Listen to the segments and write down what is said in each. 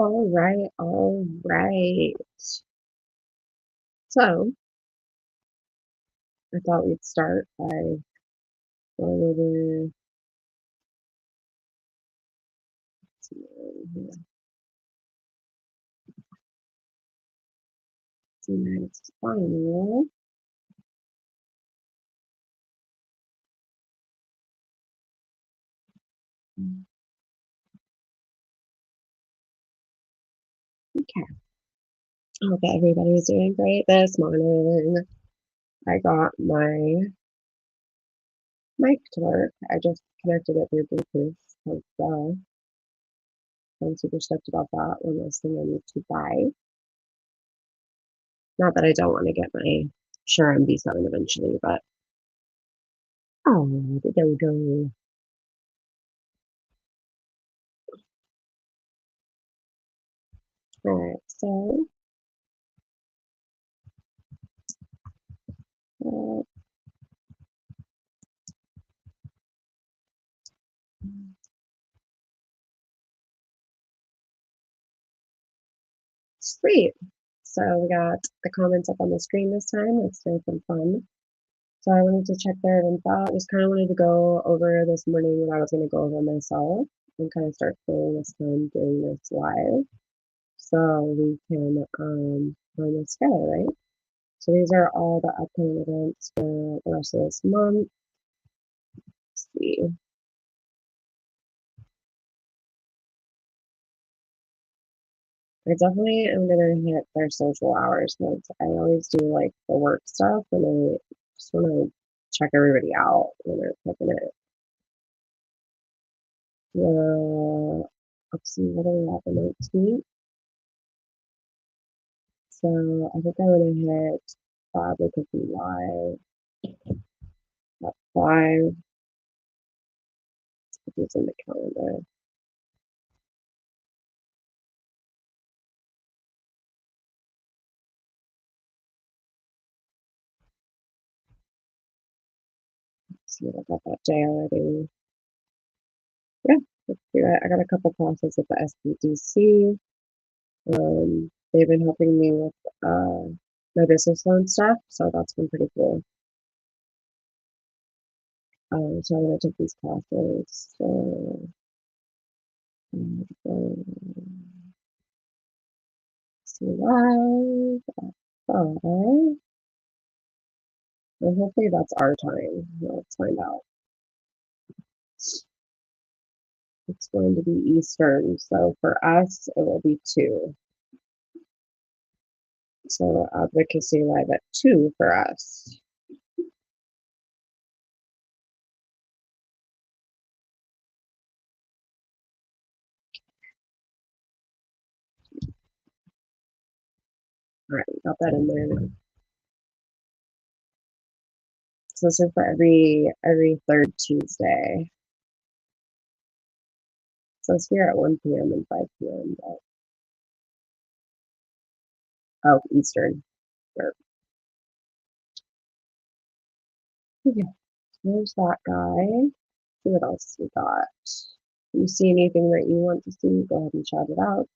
All right, all right. So I thought we'd start by going over tonight's final. Okay. I hope everybody's doing great this morning. I got my mic to work. I just connected it through Bluetooth because I'm super stoked about that. One less thing I need to buy. Not that I don't want to get my Shure MV7 eventually, but oh, the dodo. All right, so uh, sweet. So we got the comments up on the screen this time. Let's do some fun. So I wanted to check their info. Just kind of wanted to go over this morning what I was going to go over myself and kind of start filling this time doing this live so we can learn this together, right? So these are all the upcoming events for the rest of this month. Let's see. I definitely am gonna hit their social hours because I always do like the work stuff and I just want to check everybody out when they're picking it. Let's see, what are we at the 19th? So I think I want to hit probably could be live at 5. Let's put this in the calendar. Let's see what I got that day already. Yeah, let's do it. I got a couple classes at the SBDC. They've been helping me with my business loan stuff, so that's been pretty cool. So I'm gonna take these classes. So see live at 5. And hopefully that's our time. Let's find out. It's going to be Eastern, so for us it will be 2. So advocacy live at 2 for us. All right, got that in there. So this is for every third Tuesday. So it's here at 1 p.m. and 5 p.m. But, oh, Eastern. Or, okay, there's that guy. See what else we got. You see anything that you want to see? Go ahead and shout it out.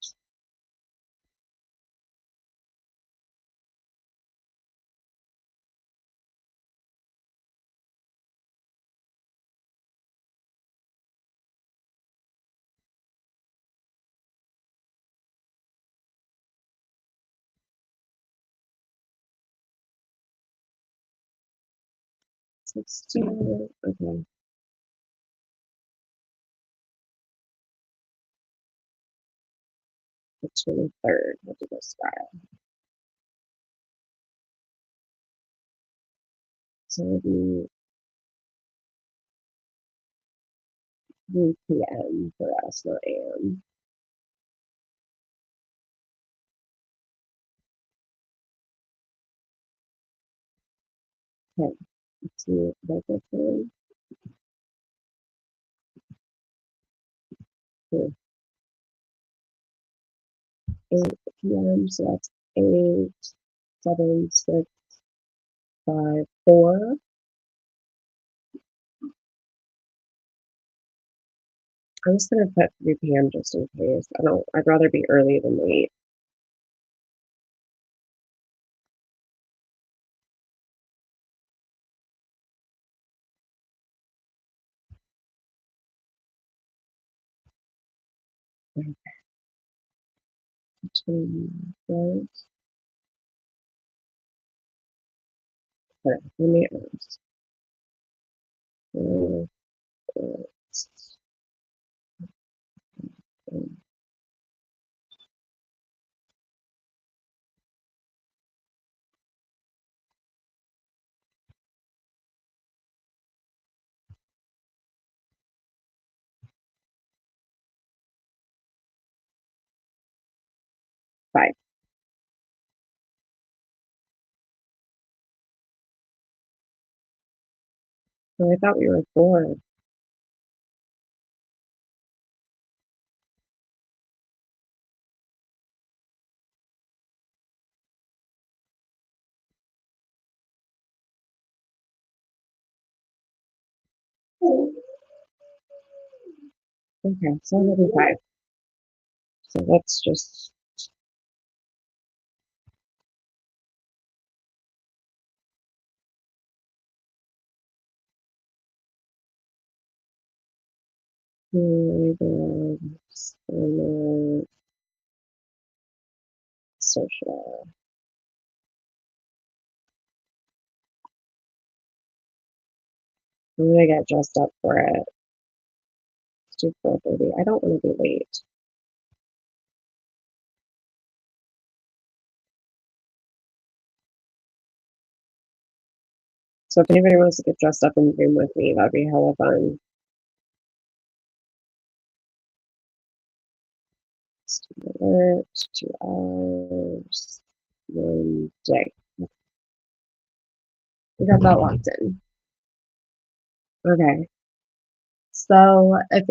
Okay. The 23rd. We'll do this guy. So it'll be 3 p.m. for us, not a.m. Okay, let's see local time. 8 p.m. So that's 8, 7, 6, 5, 4. I'm just gonna put 3 p.m. just in case. I'd rather be early than late. Okay, 24th. Okay, let me ask. Five. Oh, I thought we were 4. Okay, so it'll be 5. So let's just do the social. I'm gonna get dressed up for it. Let's do 4:30. I don't want to be late. So if anybody wants to get dressed up in the room with me, that'd be hella fun. Student alert, 2 hours, 1 day. We got that locked in. Okay. So if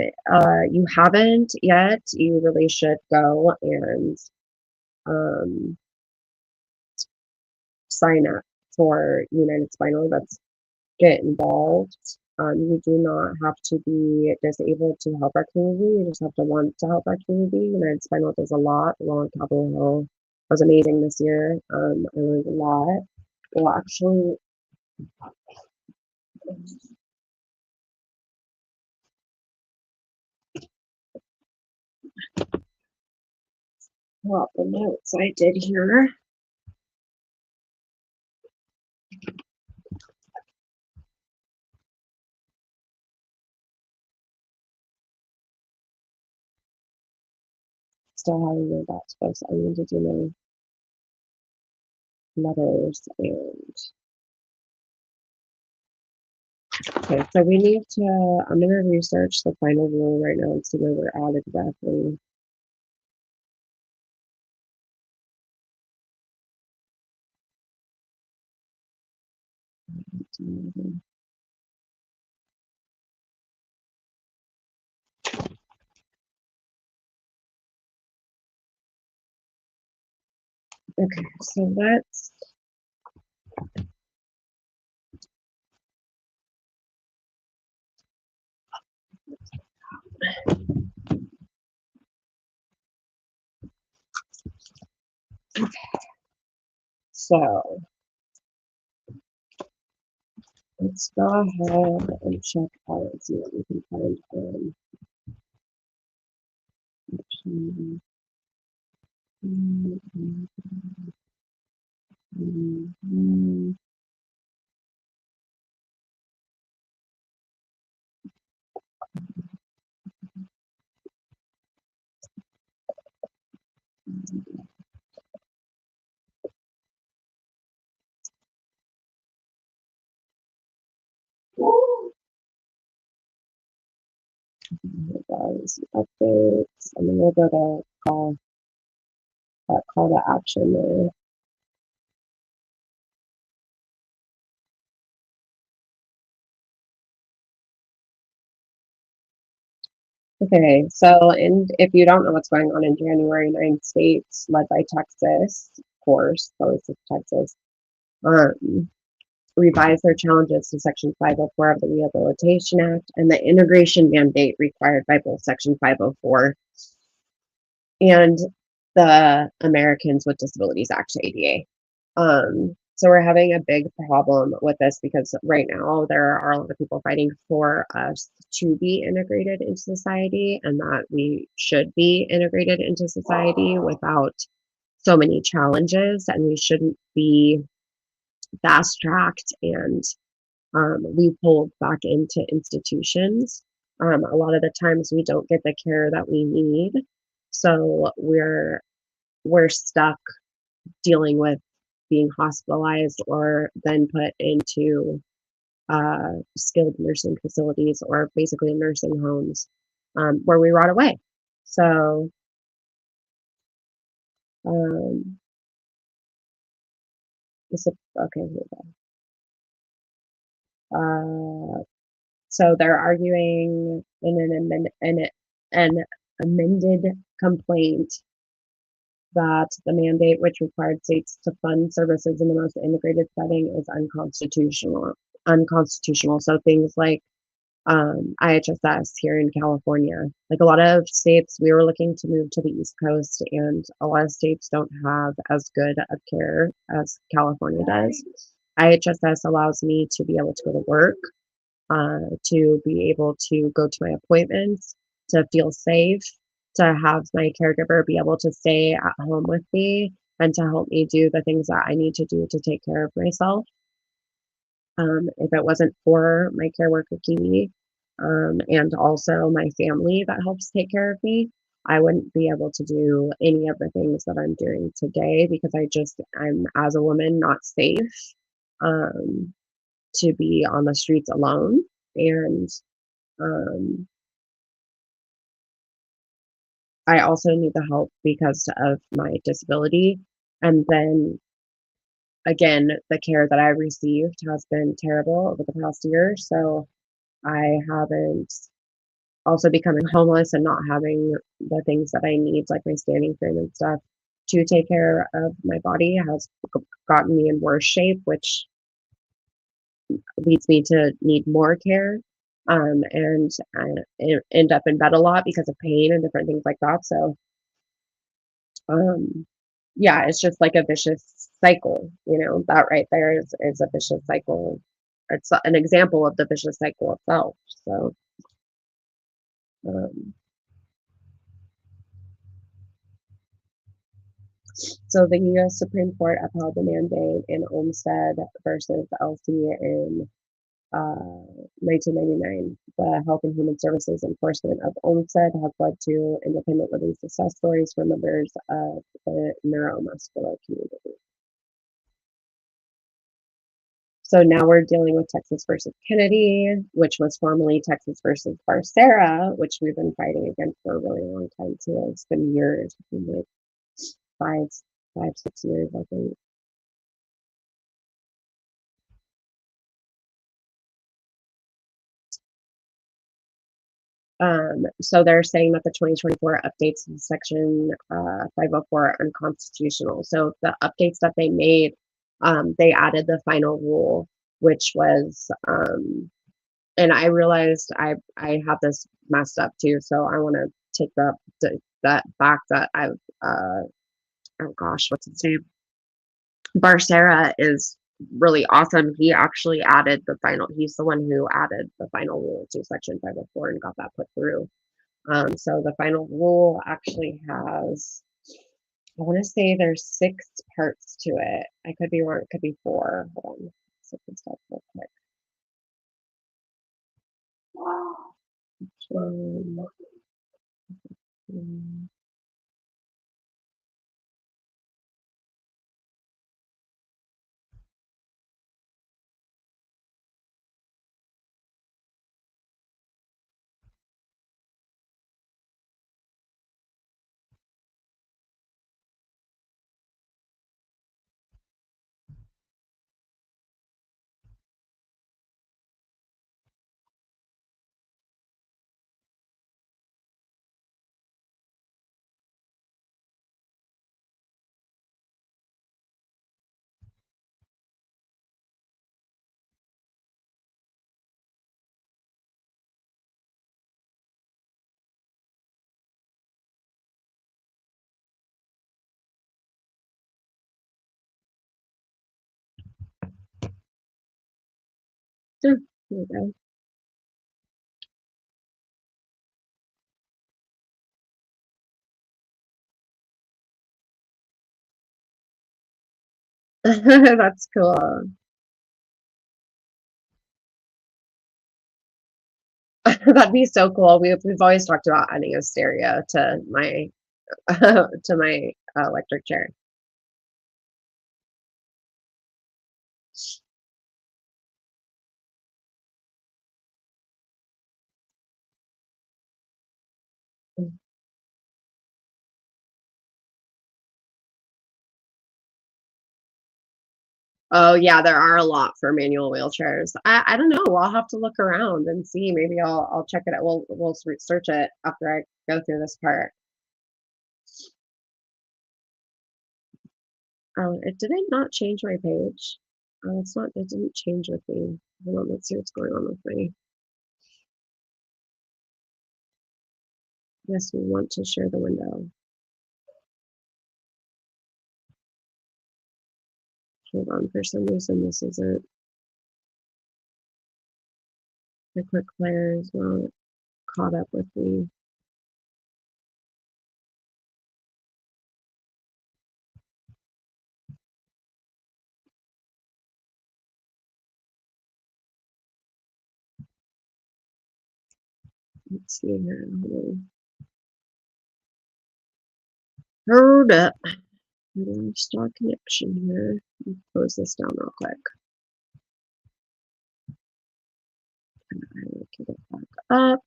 you haven't yet, you really should go and um, sign up for United Spinal. That's get involved. You do not have to be disabled to help our community. You just have to want to help our community. United Spinal does a lot along Capitol Hill. It was amazing this year. I learned a lot. Well, actually, well, the notes I did here. Still having my dots supposed. I need to do my letters and okay. So we need to. I'm gonna research the final rule right now and see where we're at exactly. Okay, so let's. So let's go ahead and check out and see what we can find on. Guys, updates. I'm gonna go to call to action there. Okay, so and if you don't know what's going on in January, 9 states led by Texas, of course, always Texas, um, revise their challenges to Section 504 of the Rehabilitation Act and the integration mandate required by both Section 504 and the Americans with Disabilities Act, ADA. So we're having a big problem with this because right now there are a lot of people fighting for us to be integrated into society and that we should be integrated into society without so many challenges, and we shouldn't be fast tracked and loopholed back into institutions. A lot of the times we don't get the care that we need, so we're stuck dealing with being hospitalized or then put into skilled nursing facilities or basically nursing homes where we rot away. So, um, this, okay, here we go. So they're arguing in an amended complaint that the mandate, which required states to fund services in the most integrated setting, is unconstitutional. Unconstitutional. So things like IHSS here in California, like a lot of states, we were looking to move to the East Coast, and a lot of states don't have as good of care as California does. IHSS allows me to be able to go to work, to be able to go to my appointments, to feel safe, to have my caregiver be able to stay at home with me and to help me do the things that I need to do to take care of myself. If it wasn't for my care worker Kiwi, and also my family that helps take care of me, I wouldn't be able to do any of the things that I'm doing today because I'm as a woman not safe. Um, to be on the streets alone. And um, I also need the help because of my disability. And then again, the care that I received has been terrible over the past year. So I haven't also becoming homeless and not having the things that I need, like my standing frame and stuff, to take care of my body has gotten me in worse shape, which leads me to need more care. And I end up in bed a lot because of pain and different things like that. So, um, yeah, it's just like a vicious cycle. That right there is a vicious cycle. It's an example of the vicious cycle itself. Um, so the U.S. Supreme Court upheld the mandate in Olmstead versus LC in 1999. The Health and Human Services enforcement of Olmstead has led to independent living success stories for members of the neuromuscular community. So now we're dealing with Texas versus Kennedy, which was formerly Texas versus Barcera, which we've been fighting against for a really long time too. It's been years, it's been like five, 6 years, I think. So they're saying that the 2024 updates in Section 504 are unconstitutional. So the updates that they made, they added the final rule, which was, and I realized I have this messed up too. So I want to take that back. That oh gosh, what's his name? Barcera is really awesome. He actually added the final. He's the one who added the final rule to Section 504 and got that put through. So the final rule actually has, I want to say there's 6 parts to it. I could be wrong. It could be 4. Hold on. Stuff real quick. Um, There we go. That's cool. That'd be so cool. We've always talked about adding a stereo to my to my electric chair. Oh yeah, there are a lot for manual wheelchairs. I don't know. I'll have to look around and see. Maybe I'll check it out. We'll search it after I go through this part. Oh, it did it not change my page? Oh, it's not. It didn't change with me. Hold on, let's see what's going on with me. Yes, we want to share the window. Hold on, for some reason this isn't. The quick player is not caught up with me. Let's see here. Hold up. Start connection here. Close this down real quick. And I will get it back up.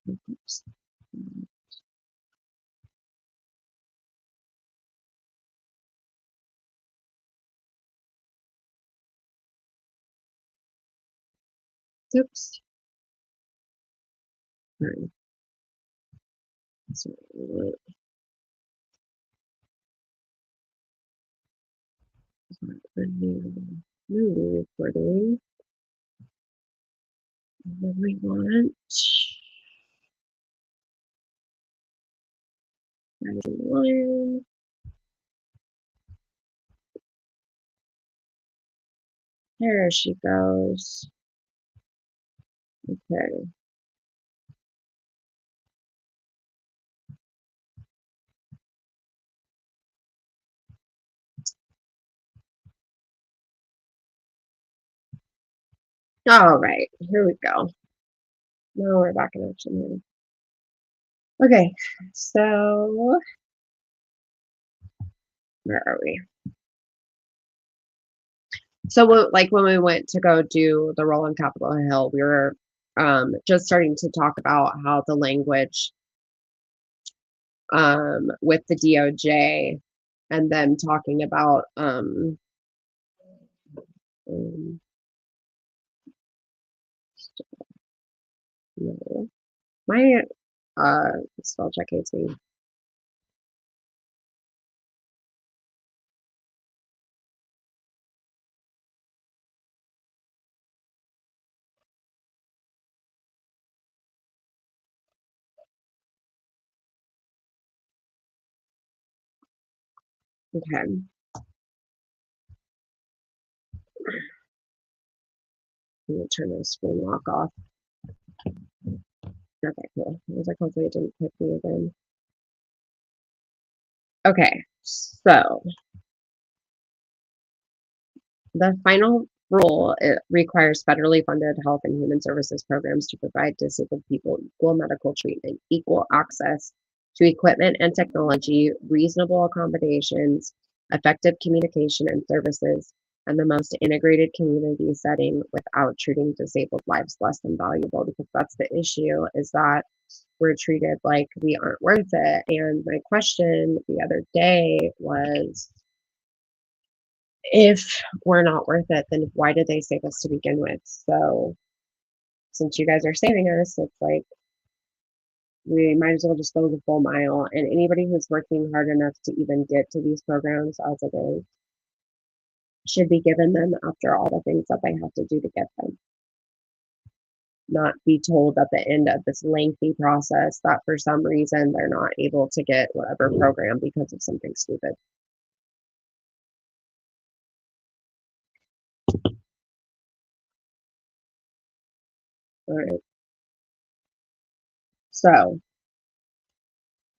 Oops. Oops. All right. So, new recording. And then we want line. There she goes. Okay. All right, here we go. Now we're back in action here. Okay, so where are we? So like when we went to go do the roll on Capitol Hill, we were just starting to talk about how the language with the DOJ and then talking about no, my spell check hates me. Okay. I'm gonna turn the screen lock off. Okay, cool. I was like, hopefully it didn't pick me again. Okay, so the final rule, it requires federally funded health and human services programs to provide disabled people equal medical treatment, equal access to equipment and technology, reasonable accommodations, effective communication and services, and the most integrated community setting without treating disabled lives less than valuable, because that's the issue, is that we're treated like we aren't worth it. And my question the other day was, if we're not worth it, then why did they save us to begin with? So since you guys are saving us, it's like we might as well just go the full mile. And anybody who's working hard enough to even get to these programs as it is should be given them after all the things that they have to do to get them. not be told at the end of this lengthy process that for some reason they're not able to get whatever program because of something stupid. All right. So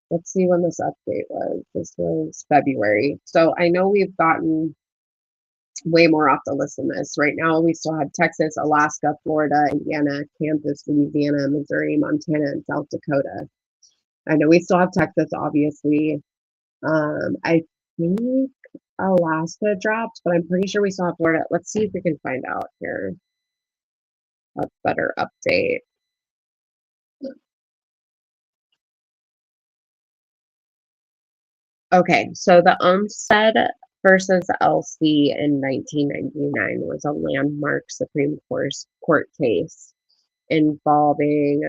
let's see when this update was. This was February. So I know we've gotten way more off the list than this. Right now, we still have Texas, Alaska, Florida, Indiana, Kansas, Louisiana, Missouri, Montana, and South Dakota. I know we still have Texas, obviously. I think Alaska dropped, but I'm pretty sure we still have Florida. Let's see if we can find out here a better update. Okay, so the Umstead versus LC in 1999 was a landmark Supreme Court case involving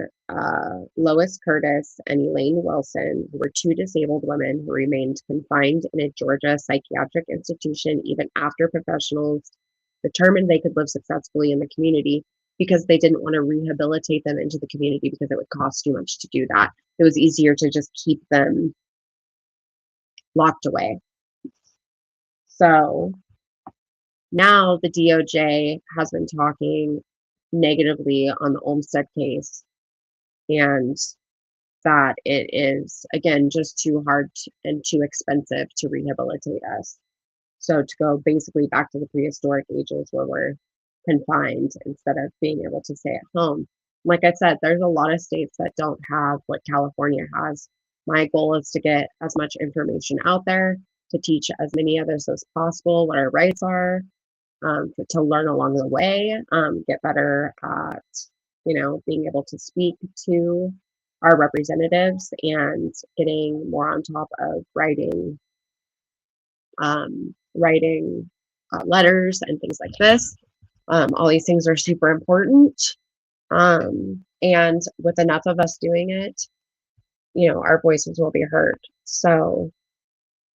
Lois Curtis and Elaine Wilson, who were two disabled women who remained confined in a Georgia psychiatric institution even after professionals determined they could live successfully in the community because they didn't want to rehabilitate them into the community because it would cost too much to do that. It was easier to just keep them locked away. So now the DOJ has been talking negatively on the Olmstead case and that it is, again, just too hard and too expensive to rehabilitate us. So to go basically back to the prehistoric ages where we're confined instead of being able to stay at home. Like I said, there's a lot of states that don't have what California has. My goal is to get as much information out there to teach as many others as possible what our rights are, to learn along the way, get better at, being able to speak to our representatives and getting more on top of writing letters and things like this. All these things are super important. And with enough of us doing it, our voices will be heard. So,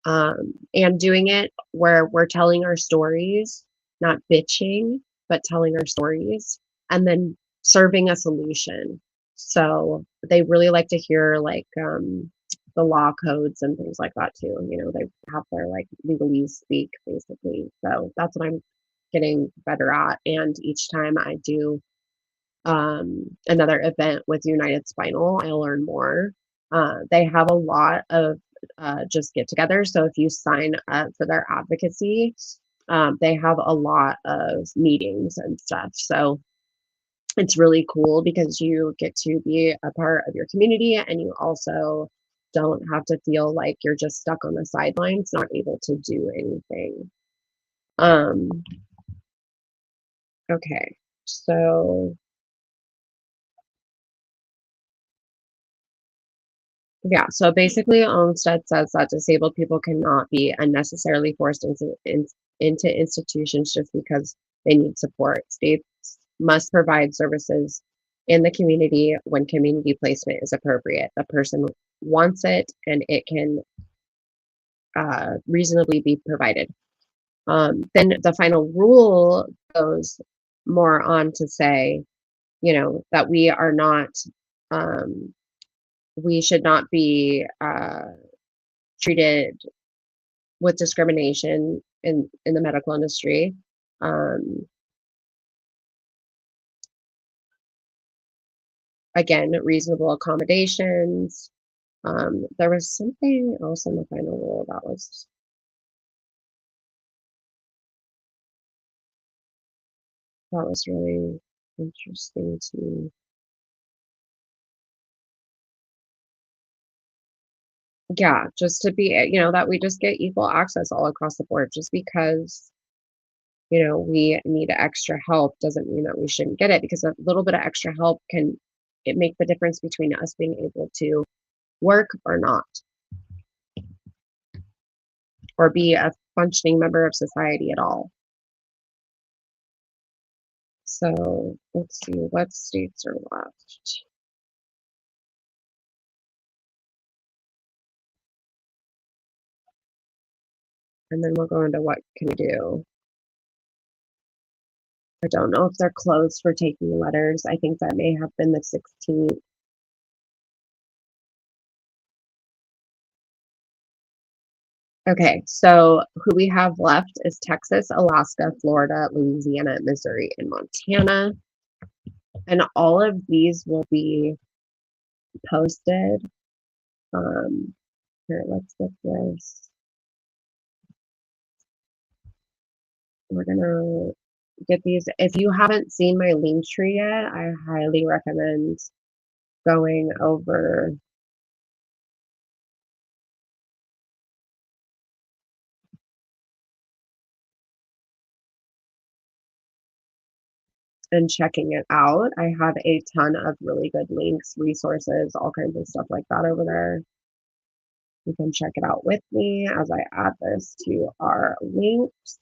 and doing it where we're telling our stories, not bitching, but telling our stories, and then serving a solution. So they really like to hear like the law codes and things like that too. They have their like legalese speak basically. So that's what I'm getting better at. And each time I do another event with United Spinal, I learn more. They have a lot of just get together. So if you sign up for their advocacy, they have a lot of meetings and stuff. So it's really cool because you get to be a part of your community and you also don't have to feel like you're just stuck on the sidelines, not able to do anything. Um, okay, so yeah, so basically, Olmstead says that disabled people cannot be unnecessarily forced into institutions just because they need support. States must provide services in the community when community placement is appropriate. The person wants it and it can reasonably be provided. Then the final rule goes more on to say, that we are not, we should not be treated with discrimination in the medical industry. Um, Again, reasonable accommodations. There was something else in the final rule that was really interesting to me. Yeah, just to be, that we just get equal access all across the board. Just because we need extra help doesn't mean that we shouldn't get it, because a little bit of extra help can it make the difference between us being able to work or not, or be a functioning member of society at all. So let's see what states are left. And then we'll go into what can we do. I don't know if they're closed for taking letters. I think that may have been the 16th. Okay, so who we have left is Texas, Alaska, Florida, Louisiana, Missouri, and Montana. And all of these will be posted. Here, let's get this. We're gonna get these. If you haven't seen my link tree yet, I highly recommend going over and checking it out. I have a ton of really good links, resources, all kinds of stuff like that over there. You can check it out with me as I add this to our links.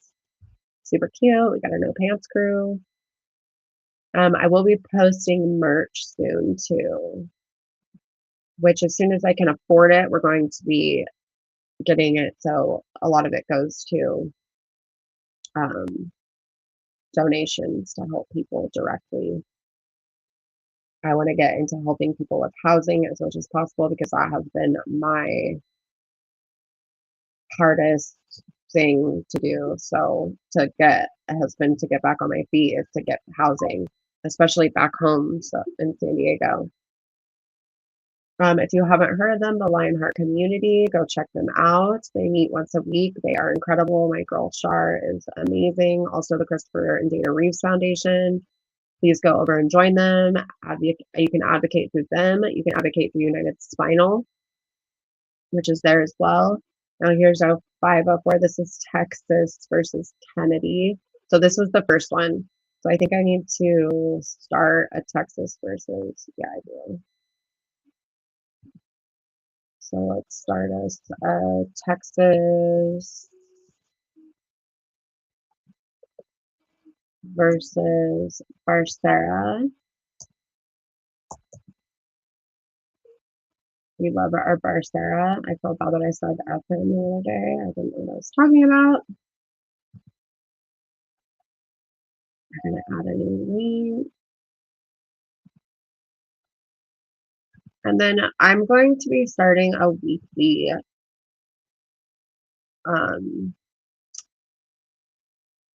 Super cute. We got our No Pants crew. I will be posting merch soon too, which as soon as I can afford it, we're going to be getting it. So a lot of it goes to donations to help people directly. I want to get into helping people with housing as much as possible because that has been my hardest thing to do. So to get a husband to get back on my feet is to get housing, especially back home in San Diego. If you haven't heard of them, the Lionheart Community, go check them out. They meet once a week. They are incredible. My girl Shar is amazing. Also, the Christopher and Dana Reeves Foundation. Please go over and join them. You can advocate through them. You can advocate through United Spinal, which is there as well. Now here's our 504. This is Texas versus Kennedy. So this was the first one. So I think I need to start a Texas versus, yeah, I do. So let's start us Texas versus Barcera. We love our Barcera. I feel bad that I said F him the other day. I didn't know what I was talking about. I'm going to add a new link. And then I'm going to be starting a weekly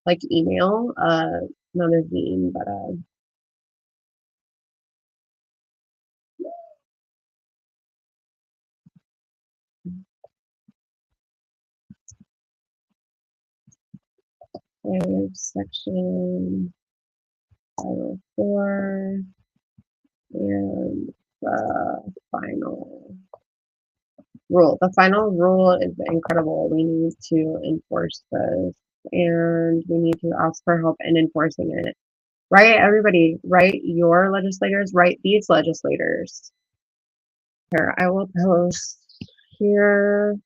like email, not a zine, but section 504 and the final rule. The final rule is incredible. We need to enforce this and we need to ask for help in enforcing it. Right, everybody, write your legislators, write these legislators. Here, I will post here.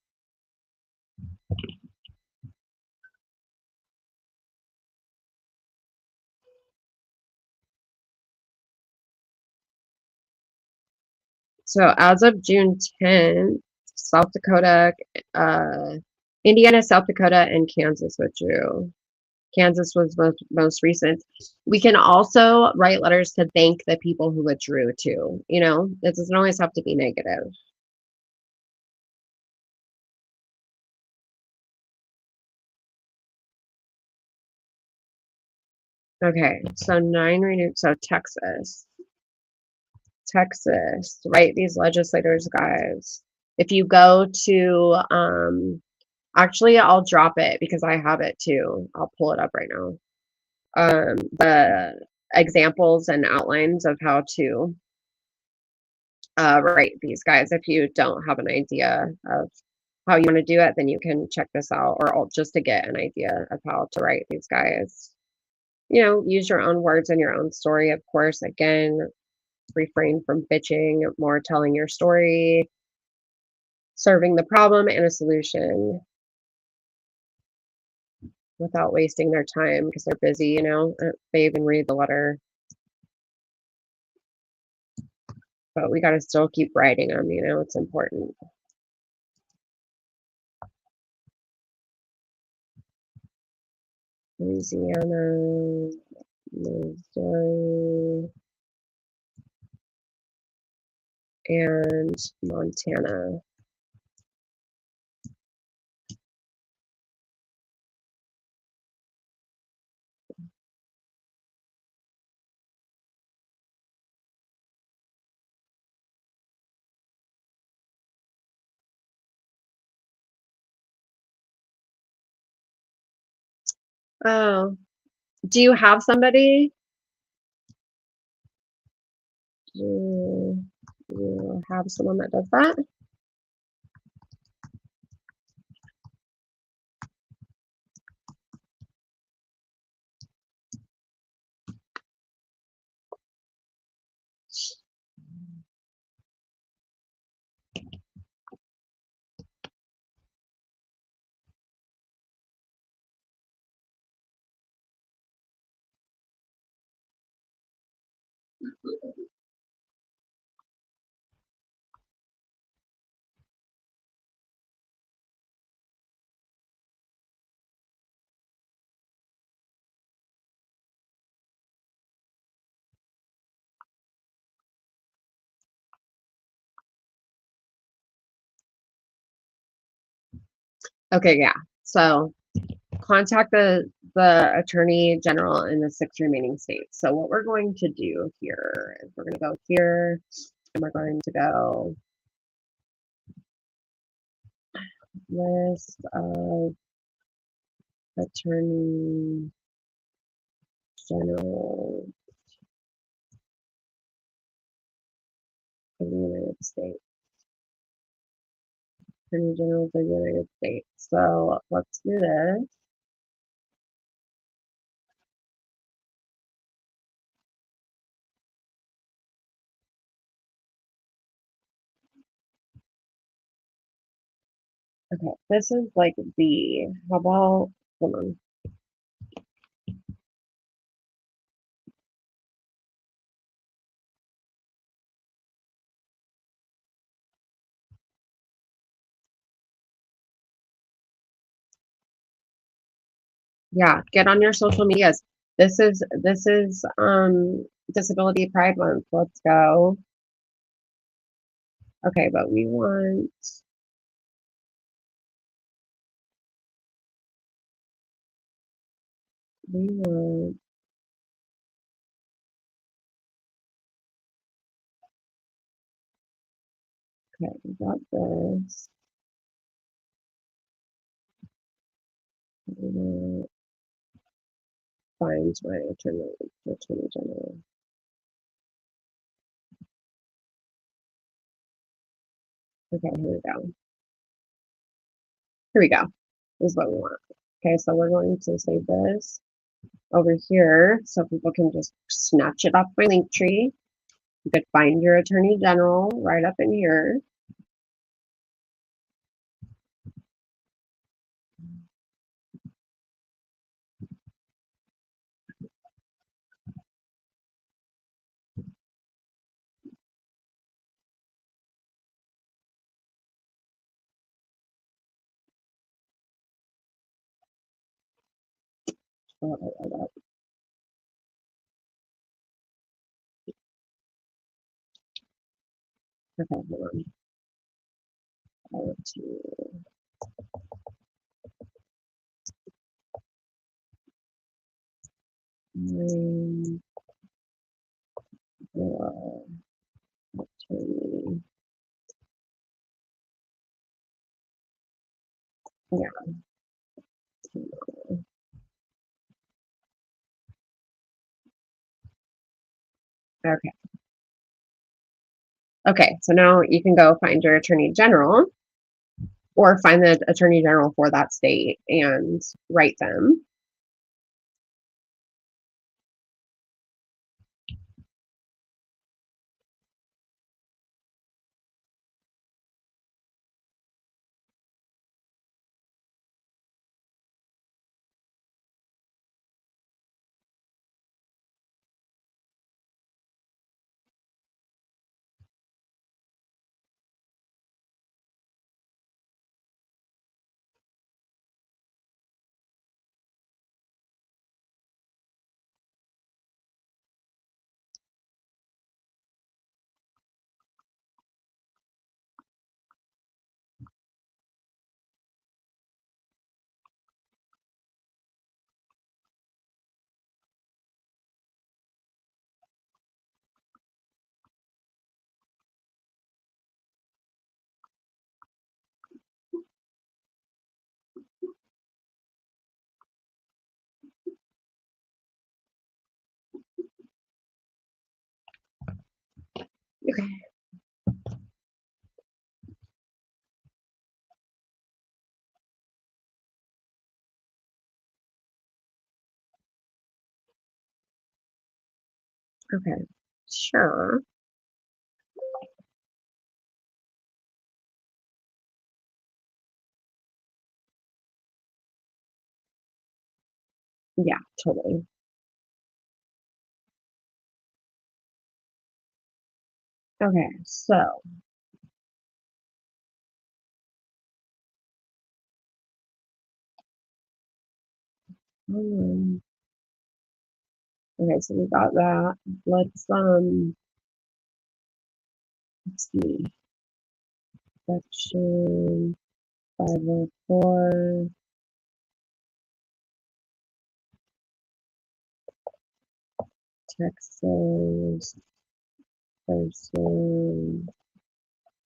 So as of June 10th, South Dakota, Indiana, South Dakota, and Kansas withdrew. Kansas was most recent. We can also write letters to thank the people who withdrew too. You know, it doesn't always have to be negative. Okay, so 9 renewed. So Texas, write these legislators, guys. If you go to, actually, I'll drop it because I have it too. I'll pull it up right now. The examples and outlines of how to write these guys. If you don't have an idea of how you want to do it, then you can check this out, or just to get an idea of how to write these guys. You know, use your own words and your own story, of course. Again, refrain from bitching, more telling your story, serving the problem and a solution without wasting their time because they're busy, you know, they even read the letter. But we got to still keep writing them, you know, it's important. Louisiana, Missouri, and Montana. Oh, do you have somebody? Do you have someone that does that? Okay, yeah. So contact the attorney general in the 6 remaining states. So what we're going to do here is we're going to go here and we're going to go list of attorney general of the United States. Attorney general of the United States. So let's do this. Okay, this is like the, how about, hold on. Yeah, get on your social medias. This is Disability Pride Month. Let's go. Okay, but we want, okay, we got this. We want find my attorney general. Okay, here we go. Here we go. This is what we want. Okay, so we're going to save this over here so people can just snatch it off my link tree. You could find your attorney general right up in here. Oh, okay, hold on. I want to name your attorney. Yeah. Okay. Okay, so now you can go find your attorney general or find the attorney general for that state and write them. Okay. Okay. Sure. Yeah, totally. Okay, so um, okay, so we got that. Let's see. Section 504, Texas person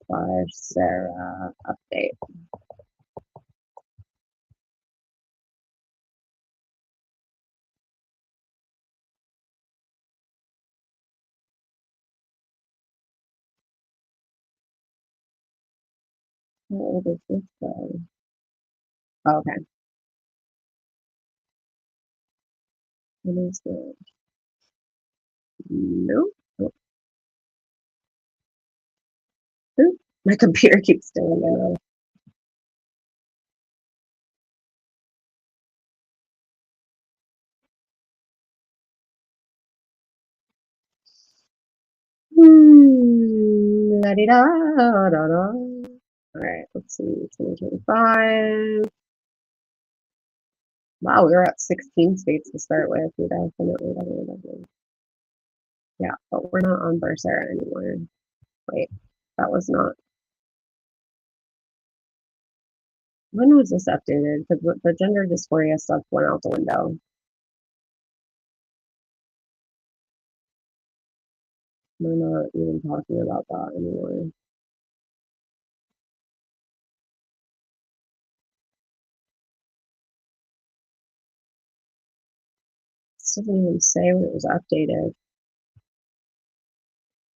by Sarah update. How old is this guy? Oh, okay. What is it? No. Oh, oh, my computer keeps doing it. La-di-da-da-da. All right, let's see. 2025. Wow, we were at 16 states to start with. We definitely. Yeah, but we're not on Bursera anymore. Wait, that was not. When was this updated? Because the gender dysphoria stuff went out the window. We're not even talking about that anymore. This doesn't even say when it was updated.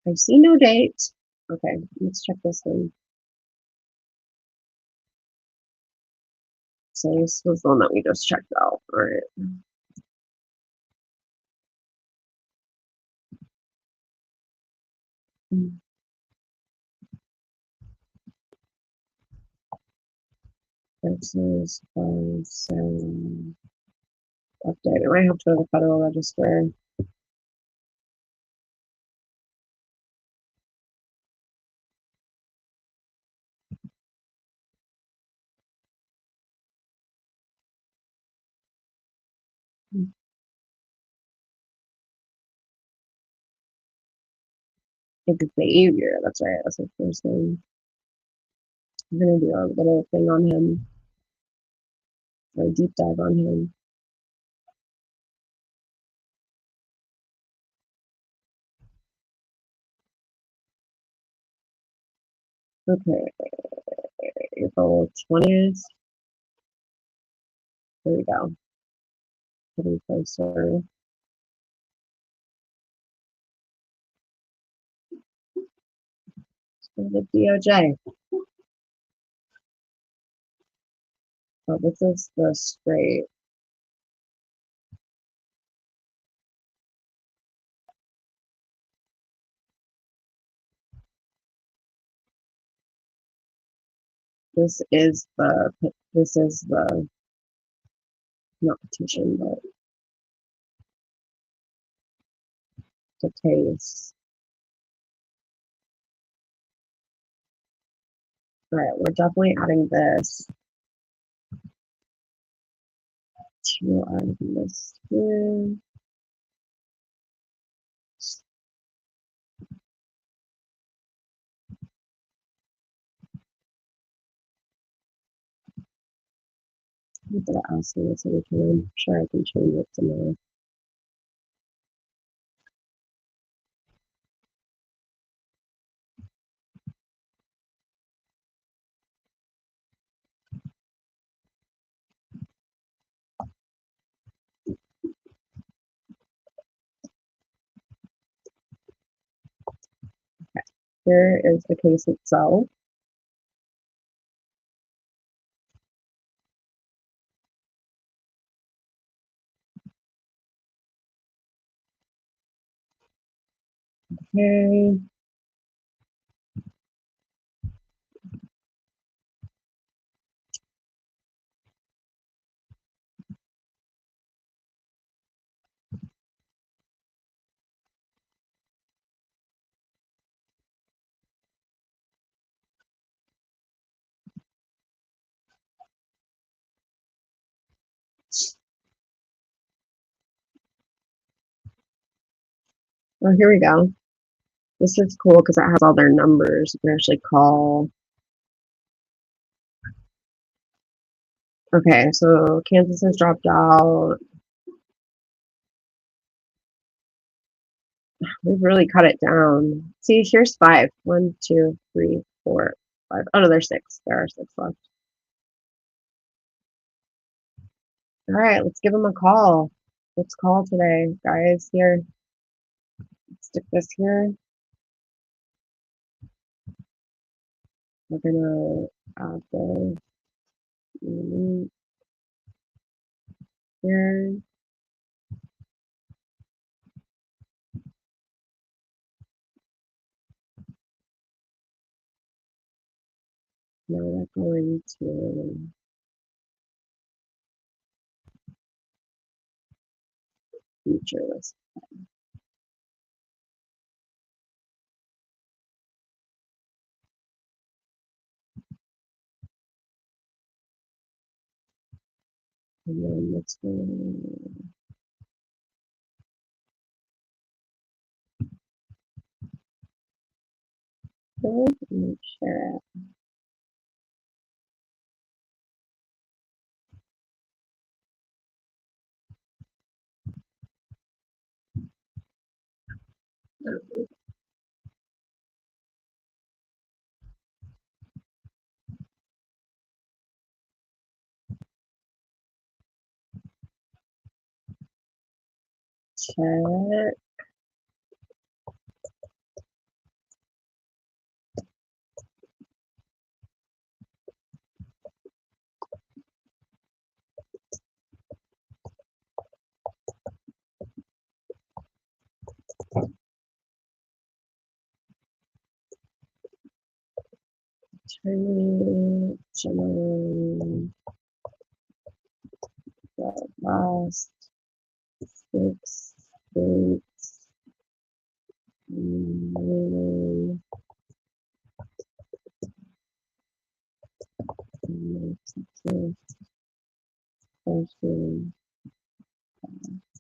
I see no date. Okay, let's check this one. So this was the one that we just checked out. All right. This is update. I might have to go to the Federal Register. Xavier, that's right. That's his first name. I'm gonna do a little thing on him, or a deep dive on him. Okay, April 20th. There we go. Pretty closer. The DOJ. Oh, this is the straight. This is the not petition, but the case. All right, we're definitely adding this to our list here. I'm gonna ask me so we can. I'm sure I can change it tomorrow. Here is the case itself. Okay. Oh, here we go. This is cool because it has all their numbers. You can actually call. Okay, so Kansas has dropped out. We've really cut it down. See, here's 5. 1, 2, 3, 4, 5. Oh no, there's 6. There are 6 left. All right, let's give them a call. Let's call today, guys. Here, stick this here. We're gonna add the here. Now we're going to feature list. And then let's go and share it. Chat. Generally, the last 6 weeks. Really question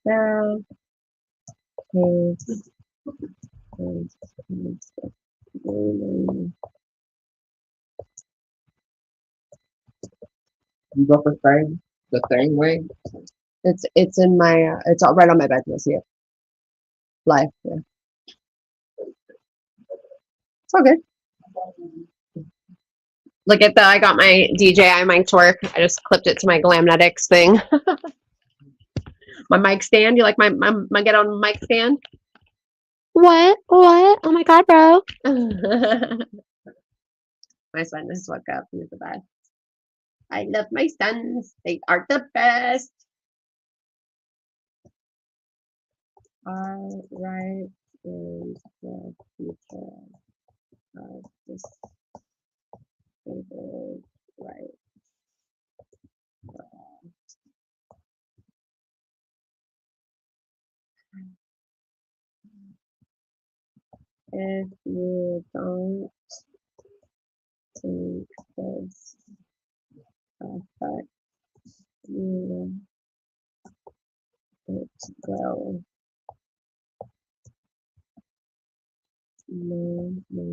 down. Case. You got the same way. It's in my it's all right on my bed. You'll see it live. Yeah. It's all good. Look at I got my DJI mic to work. I just clipped it to my Glamnetics thing. My mic stand. You like my get on mic stand? What? What? Oh my god, bro. My son just woke up. He's the best. I love my sons. They are the best. All right in the future of this right. If you don't think this affect you, it will. No, no,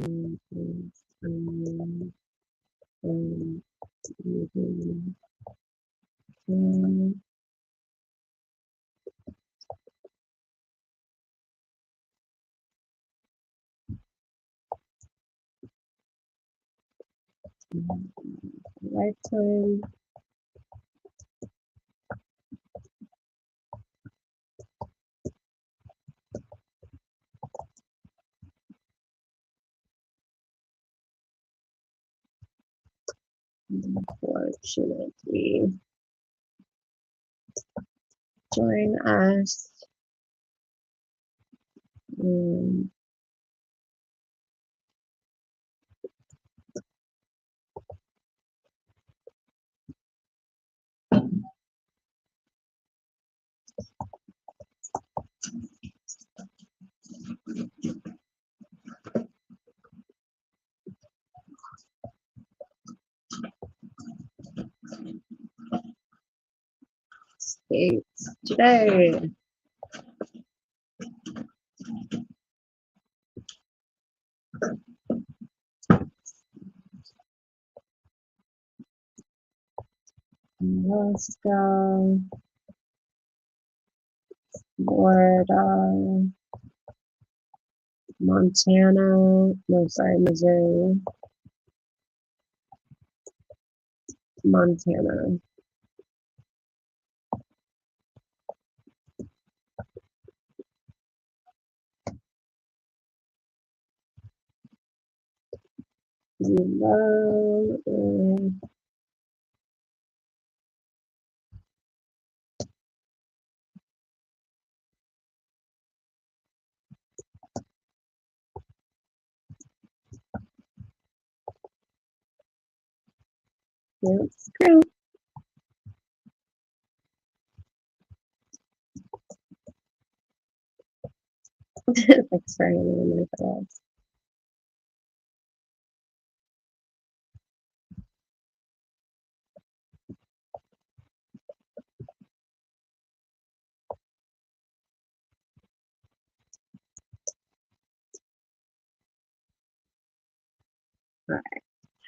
lifetime. Unfortunately, join us. States today. Alaska, Florida, Montana, no, sorry, Missouri, Montana, Zero, let's go. Thanks for hanging in there for us.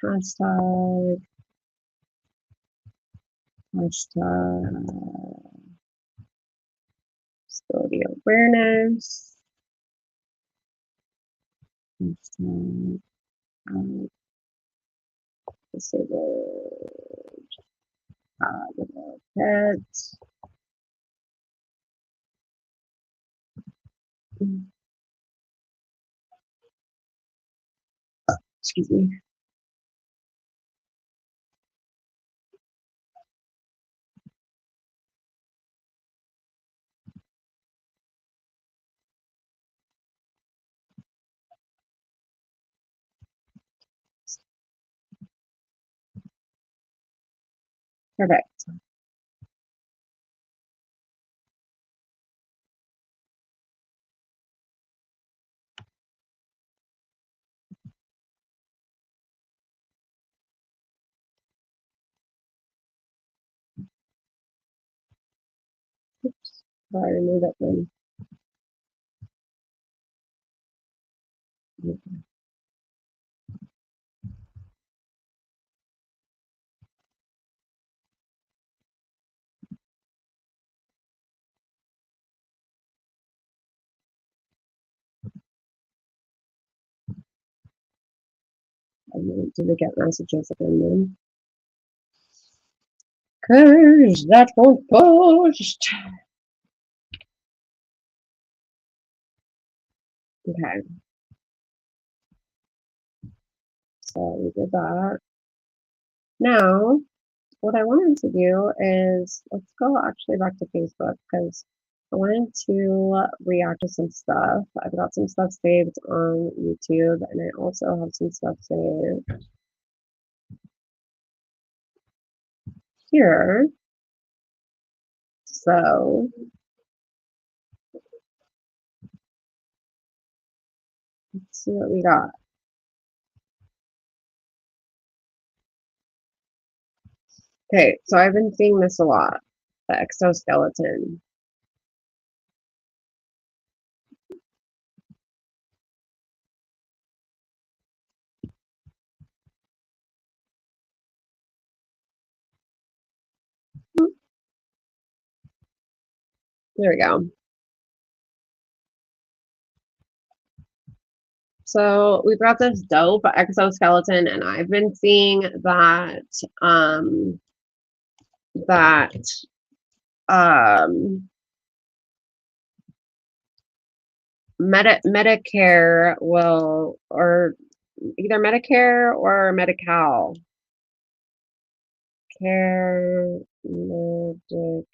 Hashtag, disability awareness, hashtag, disabled, little pets. Excuse me. Perfect. Oops. I remove that one. Do we get messages again then? Cause that won't post. Okay. So we did that. Now, what I wanted to do is let's go actually back to Facebook because I wanted to react to some stuff. I've got some stuff saved on YouTube and I also have some stuff saved here. So let's see what we got. Okay, so I've been seeing this a lot, the exoskeleton. There we go. So we've got this dope exoskeleton, and I've been seeing that that um Medicare will, or either Medicare or Medi-Cal Hair medical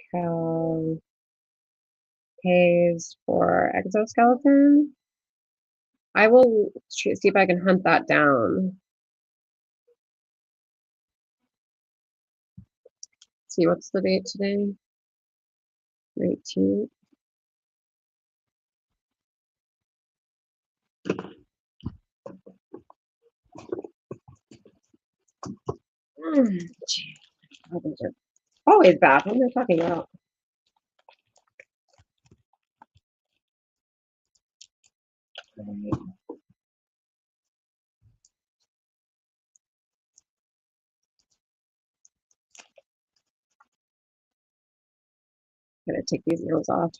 pays for exoskeleton. I will see if I can hunt that down. See what's the date today? 19th. Always bad. What am I talking about? Gonna take these nails off.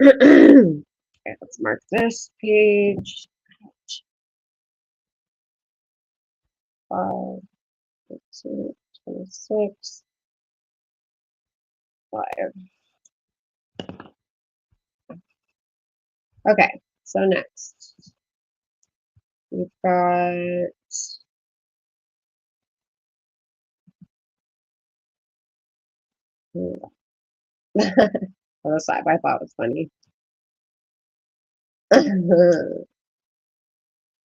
Okay, let's mark this page. 5, 15, 26, 5. Okay, so next we've got the side I thought was funny.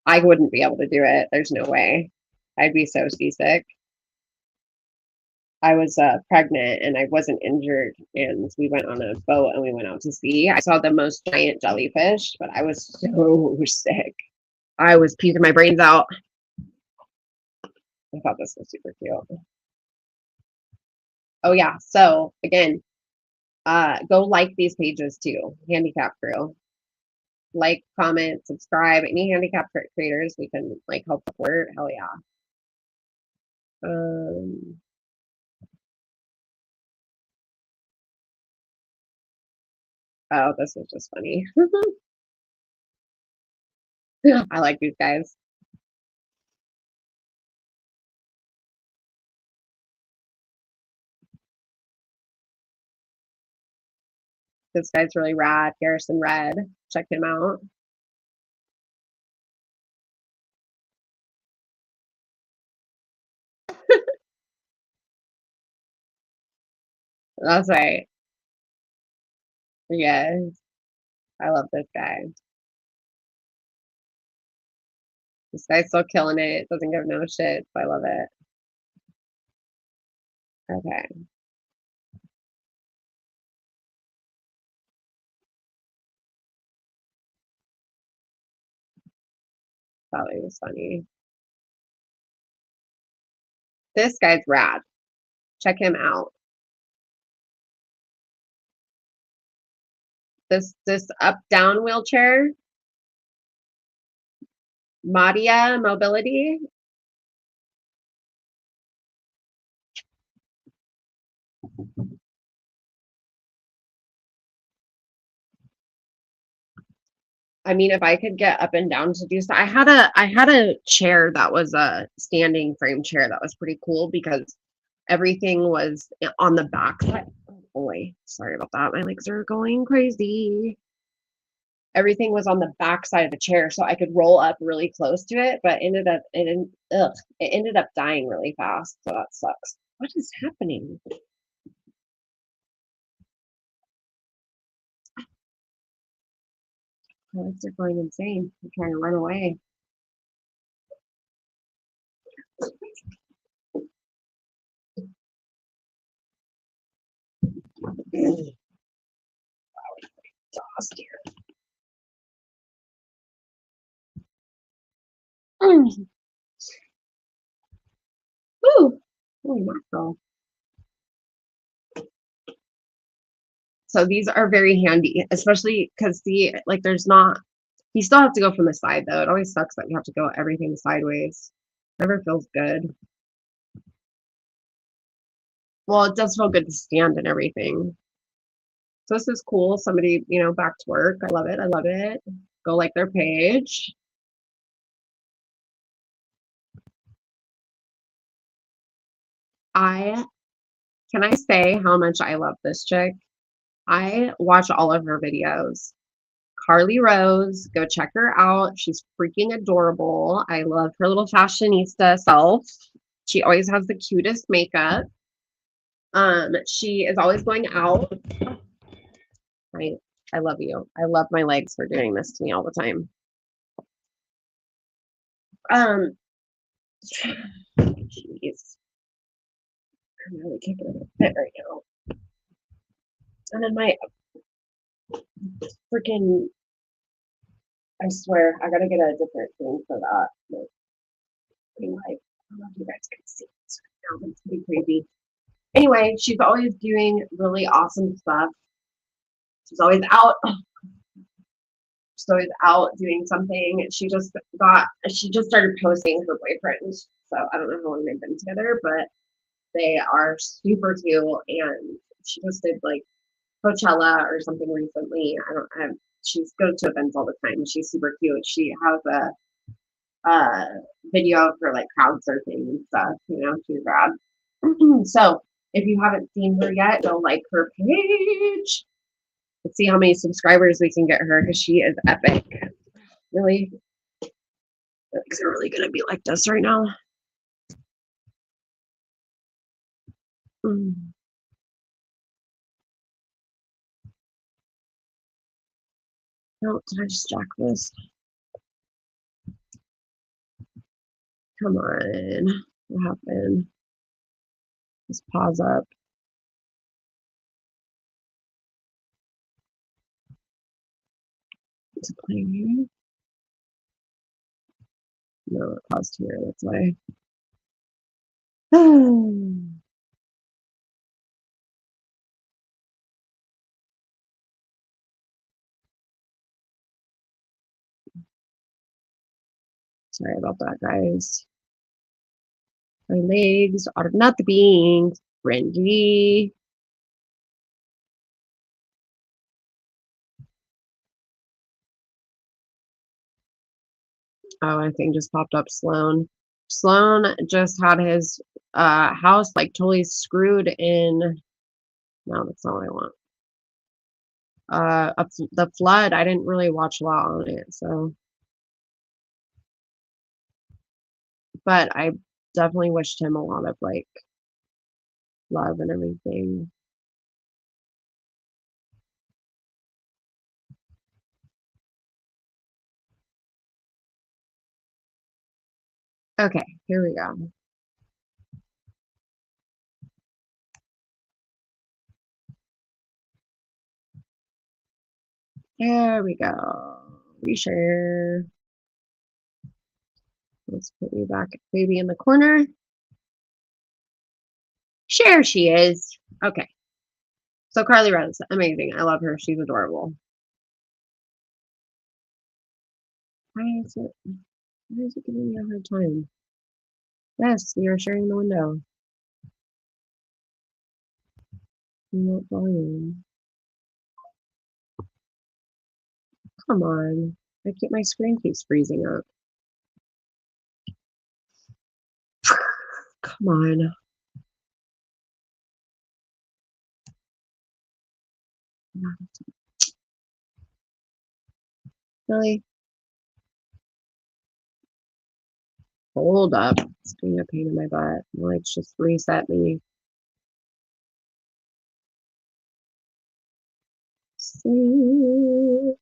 I wouldn't be able to do it. There's no way. I'd be so seasick. I was pregnant and I wasn't injured, and we went on a boat and we went out to sea. I saw the most giant jellyfish, but I was so sick. I was peeing my brains out. I thought this was super cute. Oh yeah, so again, go like these pages too, Handicap Crew. Like, comment, subscribe. Any handicap creators we can like help support. Hell yeah. Oh, this is just funny. I like these guys. This guy's really rad. Garrison Red. Check him out. That's right. Yes. I love this guy. This guy's still killing it. Doesn't give no shit. I love it. Okay. Thought it was funny. This guy's rad. Check him out. This up down wheelchair. Madia Mobility. I mean, if I could get up and down to do so, I had a chair that was a standing frame chair that was pretty cool because everything was on the back side. Oh boy, sorry about that. My legs are going crazy. Everything was on the back side of the chair, so I could roll up really close to it, but it ended up dying really fast, so that sucks. What is happening? My legs are going insane. I'm trying to run away. Exhaust here. Ooh, holy mackerel. So these are very handy, especially because there's not, you still have to go from the side though. It always sucks that you have to go everything sideways. Never feels good. Well, it does feel good to stand and everything. So this is cool. Somebody, back to work. I love it. I love it. Go like their page. Can I say how much I love this chick? I watch all of her videos. Carly Rose, go check her out. She's freaking adorable. I love her little fashionista self. She always has the cutest makeup. She is always going out. I love you. I love my legs for doing this to me all the time. Jeez. I'm really kicking it a bit right now. And then my freaking, I swear, I gotta get a different thing for that. Like, anyway, I don't know if you guys can see this right now. It's pretty crazy. Anyway, she's always doing really awesome stuff. She's always out. She's always out doing something. She just started posting her boyfriend. So I don't know how long they've been together, but they are super cute. And she just did like Coachella or something recently. She goes to events all the time. She's super cute. She has a video of her like crowd surfing and stuff, she's rad. So if you haven't seen her yet, go like her page. Let's see how many subscribers we can get her because she is epic. Really? Is it really gonna be like this right now? No, did I just jack this? Come on. What happened? Let's pause up. To play here? No, it paused here, that's why. Sorry about that, guys. My legs are not being friendly. Oh, I think just popped up Sloan. Sloan just had his house like totally screwed in. No, that's not what I want. The flood. I didn't really watch a lot on it, so. But I definitely wished him a lot of like love and everything. Okay, here we go. There we go. Reshare. Let's put you back, baby, in the corner. Share she is. Okay. So Carly Rose, amazing. I love her. She's adorable. Why is it giving me a hard time? Yes, you're sharing the window. Remote volume. Come on. My screen keeps freezing up. Come on. Really? Hold up. It's being a pain in my butt. Like, just reset me. See.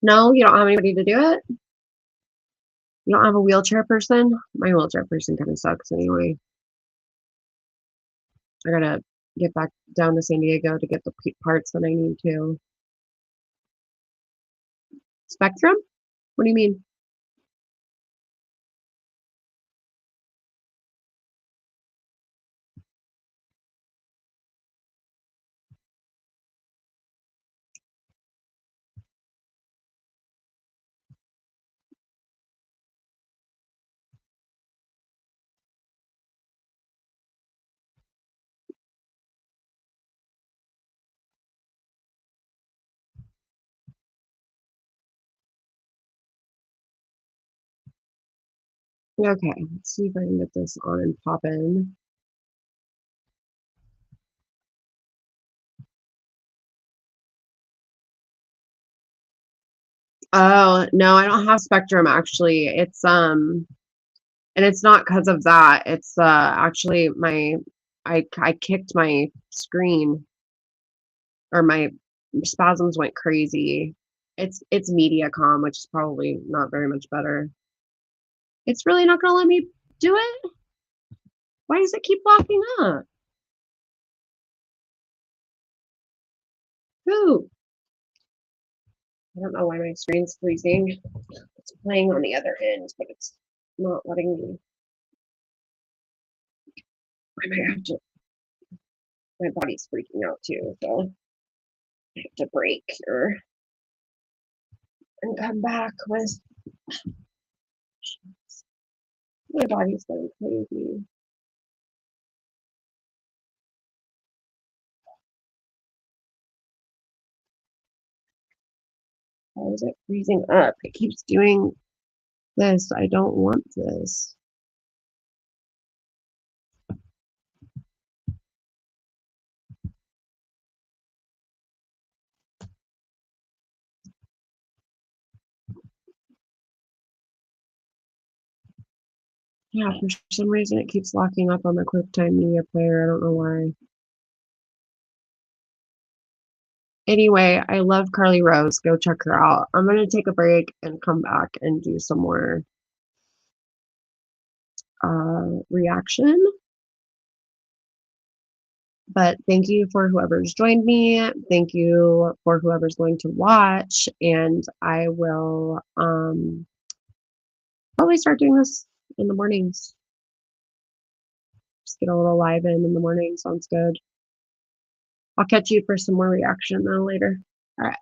No, you don't have anybody to do it? You don't have a wheelchair person? My wheelchair person kind of sucks anyway. I gotta get back down to San Diego to get the parts that I need to. Spectrum? What do you mean? Okay, let's see if I can get this on and pop in. Oh, no, I don't have Spectrum actually. It's And it's not because of that. It's actually I kicked my screen, or my spasms went crazy. It's MediaCom, which is probably not very much better. It's really not gonna let me do it? Why does it keep locking up? Who? I don't know why my screen's freezing. It's playing on the other end, but it's not letting me. I might have to. My body's freaking out too, so I have to break here and come back with. My body's going crazy. Why is it freezing up? It keeps doing this. I don't want this. Yeah, for some reason it keeps locking up on the QuickTime Media Player. I don't know why. Anyway, I love Carly Rose. Go check her out. I'm going to take a break and come back and do some more reaction. But thank you for whoever's joined me. Thank you for whoever's going to watch. And I will probably start doing this in the mornings. Just get a little live in the morning. Sounds good. I'll catch you for some more reaction though later. All right.